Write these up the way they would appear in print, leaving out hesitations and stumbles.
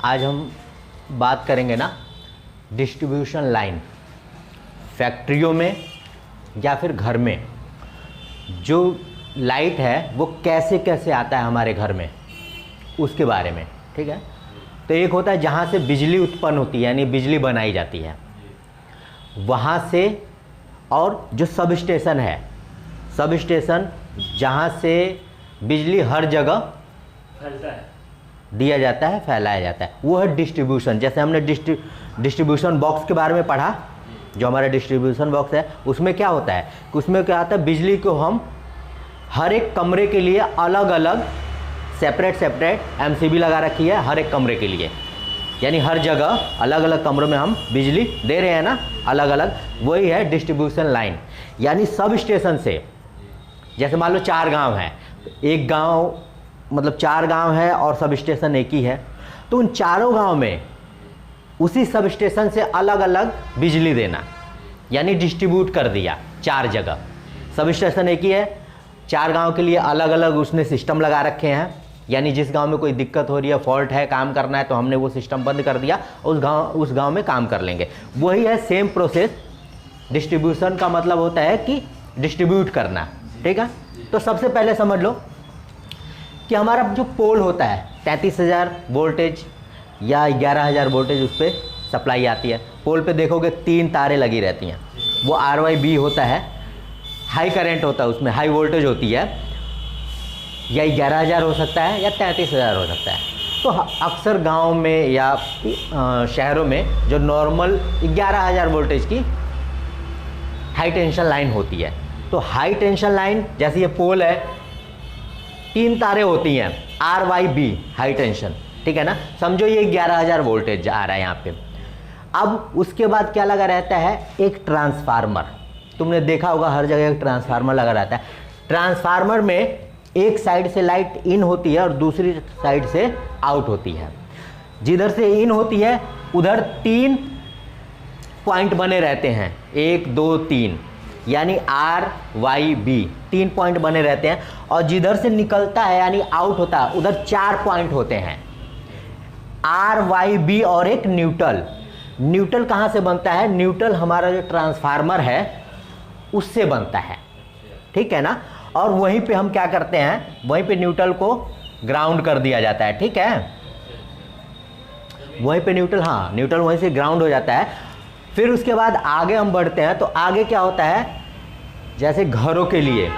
आज हम बात करेंगे ना डिस्ट्रीब्यूशन लाइन, फैक्ट्रियों में या फिर घर में जो लाइट है वो कैसे कैसे आता है हमारे घर में, उसके बारे में। ठीक है, तो एक होता है जहाँ से बिजली उत्पन्न होती है यानी बिजली बनाई जाती है वहाँ से, और जो सब स्टेशन है, सब स्टेशन जहाँ से बिजली हर जगह फैलता है, दिया जाता है, फैलाया जाता है, वो है डिस्ट्रीब्यूशन। जैसे हमने डिस्ट्रीब्यूशन बॉक्स के बारे में पढ़ा, जो हमारा डिस्ट्रीब्यूशन बॉक्स है उसमें क्या होता है, उसमें क्या आता है, बिजली को हम हर एक कमरे के लिए अलग अलग सेपरेट एमसीबी लगा रखी है हर एक कमरे के लिए, यानी हर जगह अलग अलग कमरों में हम बिजली दे रहे हैं ना, अलग अलग, वही है डिस्ट्रीब्यूशन लाइन। यानी सब स्टेशन से, जैसे मान लो 4 गांव हैं, एक गांव मतलब 4 गांव है और सब स्टेशन एक ही है, तो उन चारों गांव में उसी सब स्टेशन से अलग अलग बिजली देना, यानी डिस्ट्रीब्यूट कर दिया 4 जगह। सब स्टेशन एक ही है, 4 गांव के लिए अलग अलग उसने सिस्टम लगा रखे हैं, यानी जिस गांव में कोई दिक्कत हो रही है, फॉल्ट है, काम करना है, तो हमने वो सिस्टम बंद कर दिया, उस गांव में काम कर लेंगे। वही है सेम प्रोसेस। डिस्ट्रीब्यूशन का मतलब होता है कि डिस्ट्रीब्यूट करना। ठीक है, तो सबसे पहले समझ लो कि हमारा जो पोल होता है 33,000 वोल्टेज या 11,000 वोल्टेज उस पर सप्लाई आती है। पोल पे देखोगे 3 तारें लगी रहती हैं, वो RYB होता है, हाई करंट होता है, उसमें हाई वोल्टेज होती है, या 11,000 हो सकता है या 33,000 हो सकता है। तो अक्सर गांव में या शहरों में जो नॉर्मल 11,000 वोल्टेज की हाई टेंशन लाइन होती है। तो हाई टेंशन लाइन, जैसे ये पोल है, 3 तारें होती हैं, RYB हाई टेंशन, ठीक है ना, समझो ये 11,000 वोल्टेज आ रहा है यहाँ पे। अब उसके बाद क्या लगा रहता है, एक ट्रांसफार्मर। तुमने देखा होगा हर जगह एक ट्रांसफार्मर लगा रहता है। ट्रांसफार्मर में एक साइड से लाइट इन होती है और दूसरी साइड से आउट होती है। जिधर से इन होती है उधर 3 पॉइंट बने रहते हैं, 1 2 3, यानी RYB 3 पॉइंट बने रहते हैं, और जिधर से निकलता है यानी आउट होता है उधर 4 पॉइंट होते हैं, RYB और एक न्यूट्रल। न्यूट्रल कहाँ से बनता है, न्यूट्रल हमारा जो ट्रांसफार्मर है उससे बनता है, ठीक है ना। और वहीं पे हम क्या करते हैं, वहीं पे न्यूट्रल को ग्राउंड कर दिया जाता है, ठीक है, वहीं पे न्यूट्रल, हाँ न्यूट्रल वहीं से ग्राउंड हो जाता है। फिर उसके बाद आगे हम बढ़ते हैं, तो आगे क्या होता है, जैसे घरों के लिए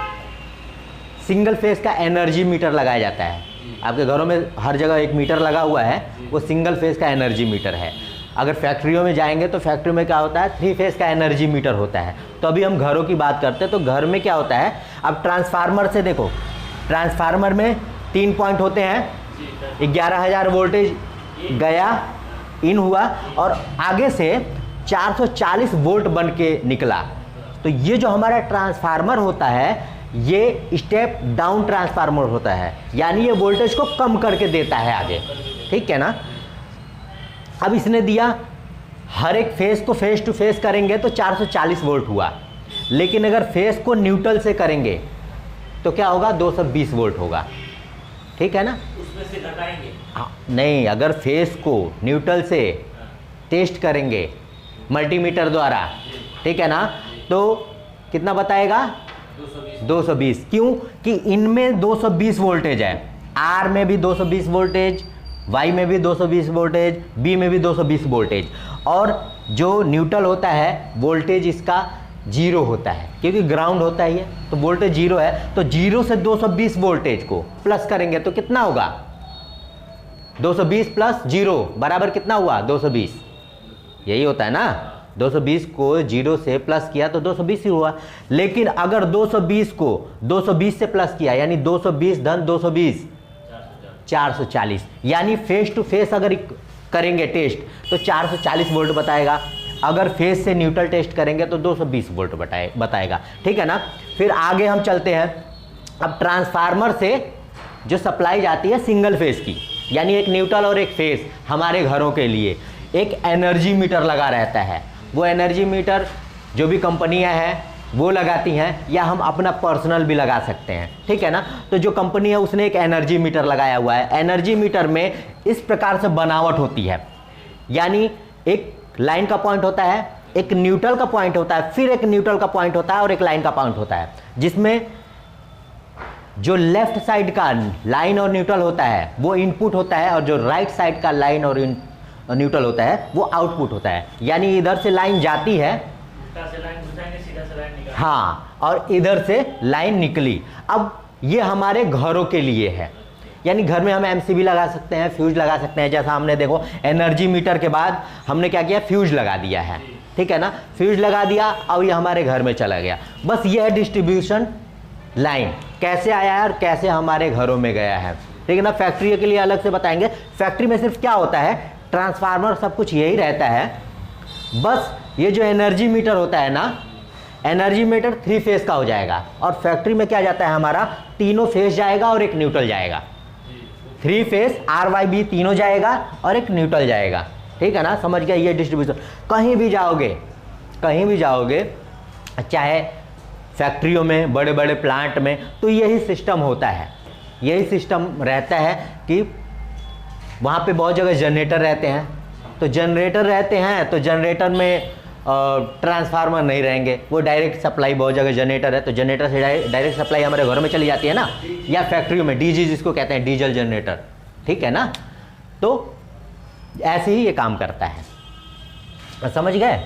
सिंगल फेज का एनर्जी मीटर लगाया जाता है। आपके घरों में हर जगह एक मीटर लगा हुआ है, वो सिंगल फेज का एनर्जी मीटर है। अगर फैक्ट्रियों में जाएंगे तो फैक्ट्री में क्या होता है, 3 फेज का एनर्जी मीटर होता है। तो अभी हम घरों की बात करते हैं, तो घर में क्या होता है, अब ट्रांसफार्मर से देखो, ट्रांसफार्मर में 3 पॉइंट होते हैं, 11,000 वोल्टेज गया, इन हुआ, और आगे से 440 वोल्ट बन के निकला। तो ये जो हमारा ट्रांसफार्मर होता है ये स्टेप डाउन ट्रांसफार्मर होता है, यानी ये वोल्टेज को कम करके देता है आगे, ठीक है ना। अब इसने दिया, हर एक फेस को फेस टू फेस करेंगे तो 440 वोल्ट हुआ, लेकिन अगर फेस को न्यूट्रल से करेंगे तो क्या होगा, 220 वोल्ट होगा, ठीक है ना। उसमें से घटाएंगे, हाँ, नहीं, अगर फेस को न्यूट्रल से टेस्ट करेंगे मल्टीमीटर द्वारा, ठीक है ना, तो कितना बताएगा, 220। क्यों कि इनमें 220 वोल्टेज है, R में भी 220 वोल्टेज, Y में भी 220 वोल्टेज, B में भी 220 वोल्टेज, और जो न्यूट्रल होता है वोल्टेज इसका 0 होता है, क्योंकि ग्राउंड होता ही है, तो वोल्टेज 0 है। तो 0 से 220 वोल्टेज को प्लस करेंगे तो कितना होगा, 220 प्लस 0 बराबर कितना हुआ, 220, यही होता है ना। 220 को 0 से प्लस किया तो 220 ही हुआ। लेकिन अगर 220 को 220 से प्लस किया, यानी 220 धन 220 440, यानी फेस टू फेस अगर करेंगे टेस्ट तो 440 वोल्ट बताएगा, अगर फेस से न्यूट्रल टेस्ट करेंगे तो 220 वोल्ट बताएगा, ठीक है ना। फिर आगे हम चलते हैं, अब ट्रांसफार्मर से जो सप्लाई जाती है सिंगल फेस की, यानी एक न्यूट्रल और एक फेस, हमारे घरों के लिए एक एनर्जी मीटर लगा रहता है। वो एनर्जी मीटर जो भी कंपनियां हैं वो लगाती हैं, या हम अपना पर्सनल भी लगा सकते हैं, ठीक है ना। तो जो कंपनी है उसने एक एनर्जी मीटर लगाया हुआ है। एनर्जी मीटर में इस प्रकार से बनावट होती है, यानी एक लाइन का पॉइंट होता है, एक न्यूट्रल का पॉइंट होता है, फिर एक न्यूट्रल का पॉइंट होता है और एक लाइन का पॉइंट होता है, जिसमें जो लेफ्ट साइड का लाइन और न्यूट्रल होता है वो इनपुट होता है, और जो राइट साइड का लाइन और न्यूट्रल होता है वो आउटपुट होता है। यानी इधर से लाइन जाती है, उल्टा से लाइन घुसाएंगे, सीधा से लाइन निकालेंगे। हाँ, और इधर से लाइन निकली। अब ये हमारे घरों के लिए है, यानी घर में हम एमसीबी लगा सकते हैं, फ्यूज लगा सकते हैं। जैसा हमने देखो एनर्जी मीटर के बाद हमने क्या किया, फ्यूज लगा दिया है, ठीक है ना। फ्यूज लगा दिया और ये हमारे घर में चला गया। बस ये है डिस्ट्रीब्यूशन लाइन, कैसे आया है और कैसे हमारे घरों में गया है, ठीक है ना। फैक्ट्री के लिए अलग से बताएंगे। फैक्ट्री में सिर्फ क्या होता है, ट्रांसफार्मर सब कुछ यही रहता है। बस ये जो एनर्जी मीटर होता है ना, एनर्जी मीटर 3 फेज का हो जाएगा, और फैक्ट्री में क्या जाता है हमारा, तीनों फेज जाएगा और एक न्यूट्रल जाएगा। 3 फेज RYB तीनों जाएगा और एक न्यूट्रल जाएगा, ठीक है ना। समझ गया, ये डिस्ट्रीब्यूशन। कहीं भी जाओगे चाहे फैक्ट्रियों में, बड़े बड़े प्लांट में, तो यही सिस्टम होता है, यही सिस्टम रहता है कि वहाँ पे बहुत जगह जनरेटर रहते हैं। तो जनरेटर में ट्रांसफार्मर नहीं रहेंगे, वो डायरेक्ट सप्लाई, बहुत जगह जनरेटर है तो जनरेटर से डायरेक्ट सप्लाई हमारे घरों में चली जाती है ना, या फैक्ट्रियों में डीजी जिसको कहते हैं, डीजल जनरेटर, ठीक है ना। तो ऐसे ही ये काम करता है, समझ गए।